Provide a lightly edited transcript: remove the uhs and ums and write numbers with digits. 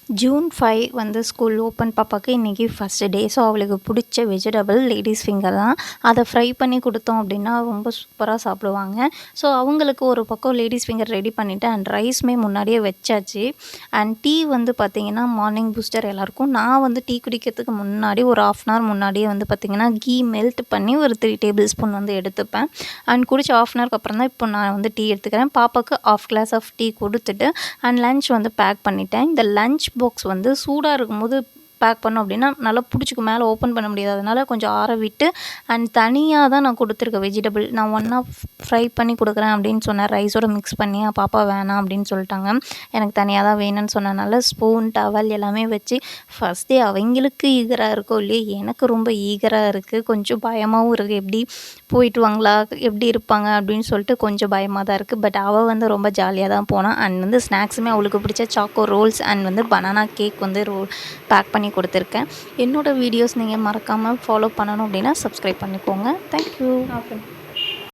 June 5 வந்து school open பாப்பாவுக்கு இன்றைக்கி ஃபஸ்ட்டு டே. ஸோ அவளுக்கு பிடிச்ச வெஜிடபிள் லேடீஸ் ஃபிங்கர் தான். அதை ஃப்ரை பண்ணி கொடுத்தோம் அப்படின்னா ரொம்ப சூப்பராக சாப்பிடுவாங்க. ஸோ அவங்களுக்கு ஒரு பக்கம் லேடீஸ் ஃபிங்கர் ரெடி பண்ணிவிட்டு அண்ட் ரைஸுமே முன்னாடியே வச்சாச்சு. அண்ட் டீ வந்து பார்த்திங்கன்னா மார்னிங் பூஸ்டர் எல்லாேருக்கும். நான் வந்து டீ குடிக்கிறதுக்கு முன்னாடி ஒரு 1/2 hour முன்னாடியே வந்து பார்த்திங்கன்னா கீ மெல்ட் பண்ணி ஒரு 3 டேபிள் ஸ்பூன் வந்து எடுத்துப்பேன். அண்ட் குடிச்ச 1/2 hourக்கு அப்புறம் தான் இப்போ நான் வந்து டீ எடுத்துக்கிறேன். பாப்பாவுக்கு 1/2 glass ஆஃப் டீ கொடுத்துட்டு அண்ட் லன்ச் வந்து பேக் பண்ணிட்டேன். இந்த லன்ச் பாக்ஸ் வந்து சூடாக இருக்கும்போது பேக் பண்ணோம் அப்படின்னா நல்லா பிடிச்சிக்கும், மேலே ஓப்பன் பண்ண முடியாது. அதனால் கொஞ்சம் ஆற விட்டு அண்ட் தனியாக தான் நான் கொடுத்துருக்கேன் வெஜிடபிள். நான் ஒன்றா ஃப்ரை பண்ணி கொடுக்குறேன் அப்படின்னு சொன்னேன், ரைஸோட மிக்ஸ் பண்ணி. பாப்பா வேணாம் அப்படின்னு சொல்லிட்டாங்க. எனக்கு தனியாக தான் வேணும்னு சொன்னனால ஸ்பூன் டவல் எல்லாமே வச்சு ஃபஸ்ட் டே அவங்களுக்கு ஈகராக இருக்கோ இல்லையே, எனக்கு ரொம்ப ஈகராக இருக்குது. கொஞ்சம் பயமாகவும் இருக்குது, எப்படி போயிட்டு வாங்களா, எப்படி இருப்பாங்க அப்படின்னு சொல்லிட்டு கொஞ்சம் பயமாக தான் இருக்குது. பட் அவள் வந்து ரொம்ப ஜாலியாக தான் போனான். அண்ட் வந்து ஸ்நாக்ஸுமே அவளுக்கு பிடிச்ச சாக்கோ ரோல்ஸ் அண்ட் வந்து பனானா கேக் வந்து பேக் பண்ணி கொடுத்துருக்கேன். என்னோடய வீடியோஸ் நீங்கள் மறக்காமல் ஃபாலோ பண்ணணும் அப்படின்னா சப்ஸ்கிரைப் பண்ணிக்கோங்க. தேங்க்யூ.